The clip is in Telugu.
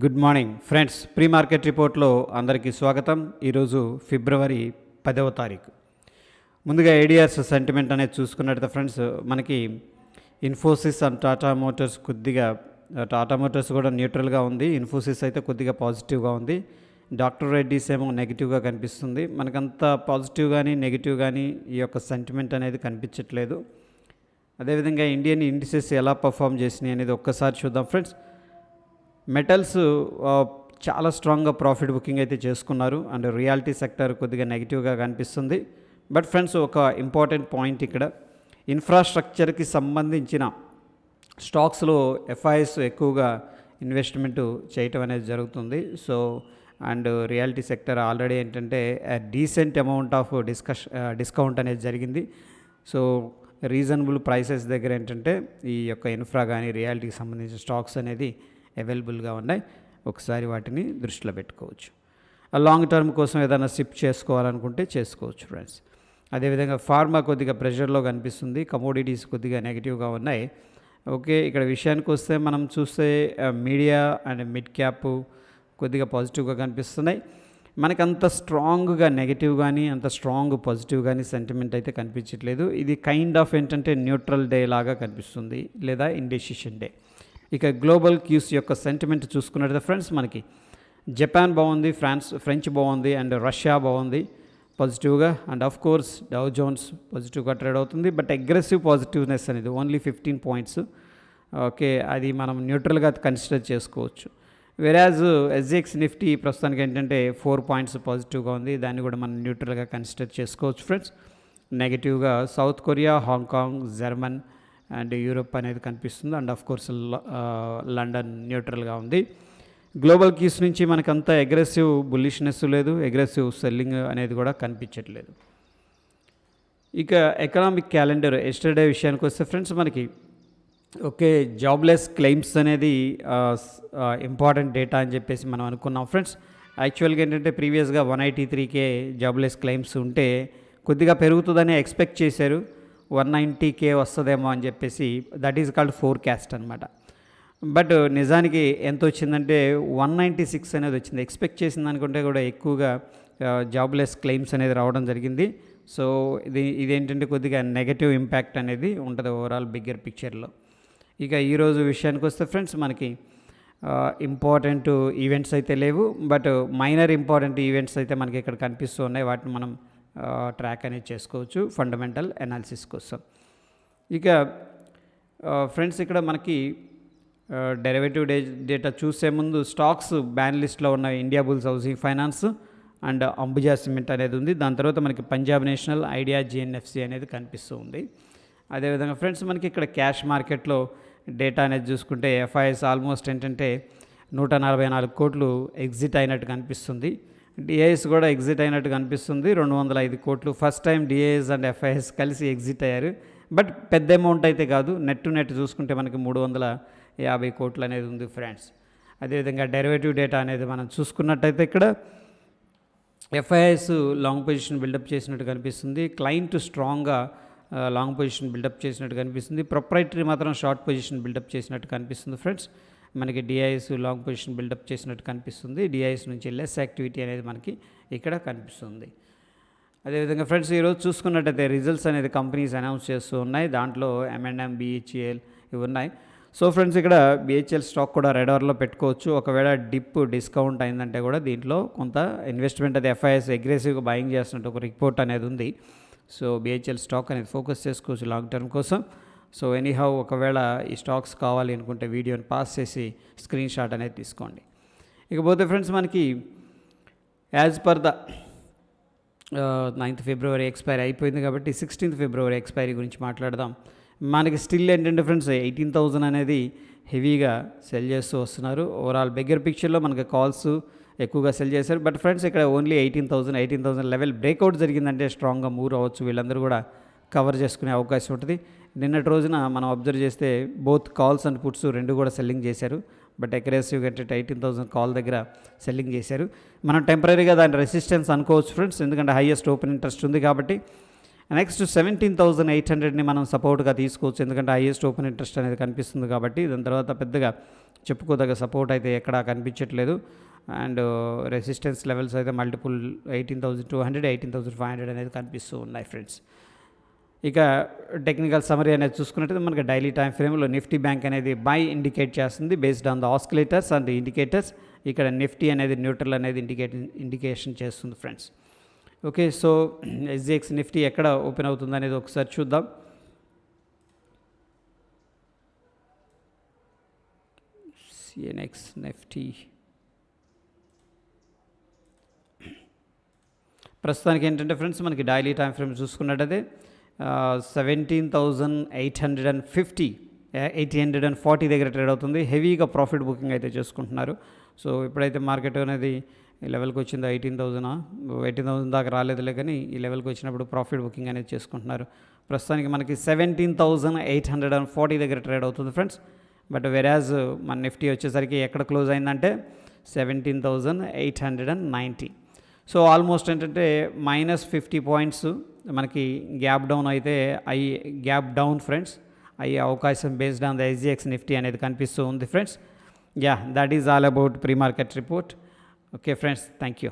Good morning friends, pre market రిపోర్ట్లో అందరికీ స్వాగతం. ఈరోజు ఫిబ్రవరి 10వ తారీఖు. ముందుగా ఏడిఆర్స్ సెంటిమెంట్ అనేది చూసుకున్నట్టు ఫ్రెండ్స్, మనకి Infosys and Tata Motors Tata Motors కూడా న్యూట్రల్గా ఉంది. ఇన్ఫోసిస్ అయితే కొద్దిగా పాజిటివ్గా ఉంది. డాక్టర్ రెడ్డీస్ ఏమో నెగిటివ్గా కనిపిస్తుంది. మనకంత పాజిటివ్ కానీ నెగిటివ్ కానీ ఈ యొక్క సెంటిమెంట్ అనేది కనిపించట్లేదు. అదేవిధంగా ఇండియన్ ఇండిసెస్ ఎలా పర్ఫామ్ చేసినాయి అనేది ఒక్కసారి చూద్దాం ఫ్రెండ్స్. మెటల్స్ చాలా స్ట్రాంగ్గా ప్రాఫిట్ బుకింగ్ అయితే చేసుకున్నారు అండ్ రియాలిటీ సెక్టర్ కొద్దిగా నెగిటివ్గా కనిపిస్తుంది. బట్ ఫ్రెండ్స్, ఒక ఇంపార్టెంట్ పాయింట్ ఇక్కడ, ఇన్ఫ్రాస్ట్రక్చర్కి సంబంధించిన స్టాక్స్లో ఎఫ్ఐఎస్ ఎక్కువగా ఇన్వెస్ట్మెంట్ చేయటం అనేది జరుగుతుంది. So and reality sector already ఏంటంటే డీసెంట్ అమౌంట్ ఆఫ్ డిస్కౌంట్ అనేది జరిగింది. సో రీజనబుల్ ప్రైసెస్ దగ్గర ఏంటంటే ఈ యొక్క ఇన్ఫ్రా కానీ రియాలిటీకి సంబంధించిన స్టాక్స్ అనేది అవైలబుల్గా ఉన్నాయి. ఒకసారి వాటిని దృష్టిలో పెట్టుకోవచ్చు. లాంగ్ టర్మ్ కోసం ఏదైనా షిఫ్ట్ చేసుకోవాలనుకుంటే చేసుకోవచ్చు ఫ్రెండ్స్. అదేవిధంగా ఫార్మా కొద్దిగా ప్రెషర్లో కనిపిస్తుంది. కమోడిటీస్ కొద్దిగా నెగిటివ్గా ఉన్నాయి. ఓకే, ఇక్కడ విషయానికి వస్తే మనం చూస్తే మీడియా అండ్ మిడ్ క్యాప్ కొద్దిగా పాజిటివ్గా కనిపిస్తున్నాయి. మనకు అంత స్ట్రాంగ్గా నెగిటివ్ కానీ అంత స్ట్రాంగ్ పాజిటివ్ కానీ సెంటిమెంట్ అయితే కనిపించట్లేదు. ఇది కైండ్ ఆఫ్ ఏంటంటే న్యూట్రల్ డే లాగా కనిపిస్తుంది, లేదా ఇండెసిషన్ డే. ఇక గ్లోబల్ క్యూస్ యొక్క సెంటిమెంట్ చూసుకున్నట్లయితే ఫ్రెండ్స్, మనకి జపాన్ బాగుంది, ఫ్రెంచ్ బాగుంది అండ్ రష్యా బాగుంది పాజిటివ్గా. And of course Dow Jones పాజిటివ్గా ట్రేడ్ అవుతుంది. బట్ అగ్రెసివ్ పాజిటివ్నెస్ అనేది ఓన్లీ 15 పాయింట్స్. ఓకే, అది మనం న్యూట్రల్గా కన్సిడర్ చేసుకోవచ్చు. వెరాజ్ ఎస్జిఎక్స్ నిఫ్టీ ప్రస్తుతానికి ఏంటంటే 4 పాయింట్స్ పాజిటివ్గా ఉంది. దాన్ని కూడా మనం న్యూట్రల్గా కన్సిడర్ చేసుకోవచ్చు ఫ్రెండ్స్. నెగిటివ్గా south Korea, Hong Kong, German and Europe అనేది కనిపిస్తుంది. అండ్ ఆఫ్ కోర్స్ లండన్ న్యూట్రల్గా ఉంది. గ్లోబల్ కీస్ నుంచి మనకంత అగ్రెసివ్ బుల్లిష్నెస్ లేదు, అగ్రెసివ్ సెల్లింగ్ అనేది కూడా కనిపించట్లేదు. ఇక ఎకనామిక్ క్యాలెండర్ ఎస్టర్డే విషయానికి వస్తే ఫ్రెండ్స్, మనకి ఓకే జాబ్లెస్ క్లెయిమ్స్ అనేది ఇంపార్టెంట్ డేటా అని చెప్పేసి మనం అనుకున్నాం ఫ్రెండ్స్. యాక్చువల్గా ఏంటంటే ప్రీవియస్గా 183K జాబ్లెస్ క్లెయిమ్స్ ఉంటే కొద్దిగా పెరుగుతుందని ఎక్స్పెక్ట్ చేశారు. 190K వస్తుందేమో అని చెప్పేసి, దట్ ఈజ్ కాల్డ్ ఫోర్కాస్ట్ అనమాట. బట్ నిజానికి ఎంత వచ్చిందంటే 196 అనేది వచ్చింది. ఎక్స్పెక్ట్ చేసిన దానికంటే కూడా ఎక్కువగా జాబ్లెస్ క్లెయిమ్స్ అనేది రావడం జరిగింది. సో ఇదేంటంటే కొద్దిగా నెగటివ్ ఇంపాక్ట్ అనేది ఉంటుంది ఓవరాల్ బిగ్గర్ పిక్చర్లో. ఇక ఈరోజు విషయానికి వస్తే ఫ్రెండ్స్, మనకి ఇంపార్టెంట్ ఈవెంట్స్ అయితే లేవు. బట్ మైనర్ ఇంపార్టెంట్ ఈవెంట్స్ అయితే మనకి ఇక్కడ కనిపిస్తూ ఉన్నాయి. వాటిని మనం ట్రాక్ అనేది చేసుకోవచ్చు ఫండమెంటల్ అనాలిసిస్ కోసం. ఇక ఫ్రెండ్స్, ఇక్కడ మనకి డెరివేటివ్ డేటా చూసే ముందు స్టాక్స్ బ్యాన్ లిస్ట్లో ఉన్న India bulls housing finance and Ambuja cement అనేది ఉంది. దాని తర్వాత మనకి పంజాబ్ నేషనల్, ఐడియా, జిఎన్ఎఫ్సి అనేది కనిపిస్తూ ఉంది. అదేవిధంగా ఫ్రెండ్స్, మనకి ఇక్కడ క్యాష్ మార్కెట్లో డేటా అనేది చూసుకుంటే ఎఫ్ఐఎస్ ఆల్మోస్ట్ ఏంటంటే 144 కోట్లు ఎగ్జిట్ అయినట్టు కనిపిస్తుంది. డిఐఎస్ కూడా ఎగ్జిట్ అయినట్టు కనిపిస్తుంది, 205 కోట్లు. First time DIIs and FIIs కలిసి ఎగ్జిట్ అయ్యారు. బట్ పెద్ద అమౌంట్ అయితే కాదు. నెట్ చూసుకుంటే మనకి 350 కోట్లు అనేది ఉంది ఫ్రెండ్స్. అదేవిధంగా డెరివేటివ్ డేటా అనేది మనం చూసుకున్నట్టయితే ఇక్కడ ఎఫ్ఐఎస్ లాంగ్ పొజిషన్ బిల్డప్ చేసినట్టు కనిపిస్తుంది. క్లయింట్ స్ట్రాంగ్గా లాంగ్ పొజిషన్ బిల్డప్ చేసినట్టు కనిపిస్తుంది. ప్రొప్రైటరీ మాత్రం షార్ట్ పొజిషన్ బిల్డప్ చేసినట్టు కనిపిస్తుంది ఫ్రెండ్స్. మనకి డిఐఎస్ లాంగ్ పొజిషన్ బిల్డప్ చేసినట్టు కనిపిస్తుంది. డిఐఎస్ నుంచి లెస్ యాక్టివిటీ అనేది మనకి ఇక్కడ కనిపిస్తుంది. అదేవిధంగా ఫ్రెండ్స్, ఈరోజు చూసుకున్నట్టయితే రిజల్ట్స్ అనేది కంపెనీస్ అనౌన్స్ చేస్తూ ఉన్నాయి. దాంట్లో M&M, BHEL ఇవి ఉన్నాయి. సో ఫ్రెండ్స్, ఇక్కడ BHEL స్టాక్ కూడా రెడ్ అవర్లో పెట్టుకోవచ్చు. ఒకవేళ డిస్కౌంట్ అయిందంటే కూడా దీంట్లో కొంత ఇన్వెస్ట్మెంట్ అది ఎఫ్ఐఎస్ అగ్రెసివ్గా బయింగ్ చేస్తున్నట్టు ఒక రిపోర్ట్ అనేది ఉంది. సో BHEL స్టాక్ అనేది ఫోకస్ చేసుకోవచ్చు లాంగ్ టర్మ్ కోసం. సో ఎనీహౌ, ఒకవేళ ఈ స్టాక్స్ కావాలి అనుకుంటే వీడియోని పాస్ చేసి స్క్రీన్ షాట్ అనేది తీసుకోండి. ఇకపోతే ఫ్రెండ్స్, మనకి as per the 9th February expiry అయిపోయింది కాబట్టి 16th ఫిబ్రవరి ఎక్స్పైరీ గురించి మాట్లాడదాం. మనకి స్టిల్ ఏంటంటే ఫ్రెండ్స్ 18,000 అనేది హెవీగా సెల్ చేస్తూ వస్తున్నారు. ఓవరాల్ బిగ్గర్ పిక్చర్లో మనకి కాల్స్ ఎక్కువగా సెల్ చేశారు. బట్ ఫ్రెండ్స్, ఇక్కడ ఓన్లీ 18,000 లెవెల్ బ్రేక్అవుట్ జరిగిందంటే స్ట్రాంగ్గా మూవ్ అవ్వచ్చు. వీళ్ళందరూ కూడా కవర్ చేసుకునే అవకాశం ఉంటుంది. నిన్నటి రోజున మనం అబ్జర్వ్ చేస్తే బోత్ కాల్స్ అండ్ పుట్స్ రెండు కూడా సెల్లింగ్ చేశారు. బట్ అగ్రెసివ్గా అంటే 18,000 కాల్ దగ్గర సెల్లింగ్ చేశారు. మనం టెంపరీగా దాని రెసిస్టెన్స్ అనుకోవచ్చు ఫ్రెండ్స్, ఎందుకంటే హైయెస్ట్ ఓపెన్ ఇంట్రెస్ట్ ఉంది కాబట్టి. నెక్స్ట్ 17,800ని మనం సపోర్ట్గా తీసుకోవచ్చు, ఎందుకంటే హైయెస్ట్ ఓపెన్ ఇంట్రెస్ట్ అనేది కనిపిస్తుంది కాబట్టి. దాని తర్వాత పెద్దగా చెప్పుకోదగ్గ సపోర్ట్ అయితే ఎక్కడా కనిపించట్లేదు. అండ్ రెసిస్టెన్స్ లెవెల్స్ అయితే మల్టిపుల్ 18,200 18,500 అనేది కనిపిస్తూ ఉన్నాయి ఫ్రెండ్స్. ఇక టెక్నికల్ సమరీ అనేది చూసుకున్నట్లయితే మనకి డైలీ టైం ఫ్రేమ్లో నిఫ్టీ బ్యాంక్ అనేది బై ఇండికేట్ చేస్తుంది based on the oscillators and indicators. ఇక్కడ నిఫ్టీ అనేది న్యూట్రల్ అనేది ఇండికేషన్ చేస్తుంది friends. Okay, so SGX Nifty ఎక్కడ ఓపెన్ అవుతుంది అనేది ఒకసారి చూద్దాం. సిఎన్ఎక్స్ నిఫ్టీ ప్రస్తుతానికి ఏంటంటే ఫ్రెండ్స్ మనకి డైలీ టైం ఫ్రేమ్ చూసుకున్నట్టయితే 17,840 దగ్గర ట్రేడ్ అవుతుంది. హెవీగా ప్రాఫిట్ బుకింగ్ అయితే చేసుకుంటున్నారు. సో ఇప్పుడైతే మార్కెట్ అనేది ఈ లెవెల్కి వచ్చిందో 18,000 దాకా రాలేదులే, కానీ ఈ లెవెల్కి వచ్చినప్పుడు ప్రాఫిట్ బుకింగ్ అనేది చేసుకుంటున్నారు. ప్రస్తుతానికి మనకి 17,840 దగ్గర ట్రేడ్ అవుతుంది ఫ్రెండ్స్. బట్ వెరాజ్ మన నిఫ్టీ వచ్చేసరికి ఎక్కడ క్లోజ్ అయిందంటే 17,890. సో ఆల్మోస్ట్ ఏంటంటే -50 పాయింట్స్ మనకి గ్యాప్ డౌన్ అయితే గ్యాప్ డౌన్ ఫ్రెండ్స్ అయ్యే అవకాశం based on the SGX Nifty అనేది కనిపిస్తూ ఉంది friends. That is all about pre market report. Okay friends, thank you.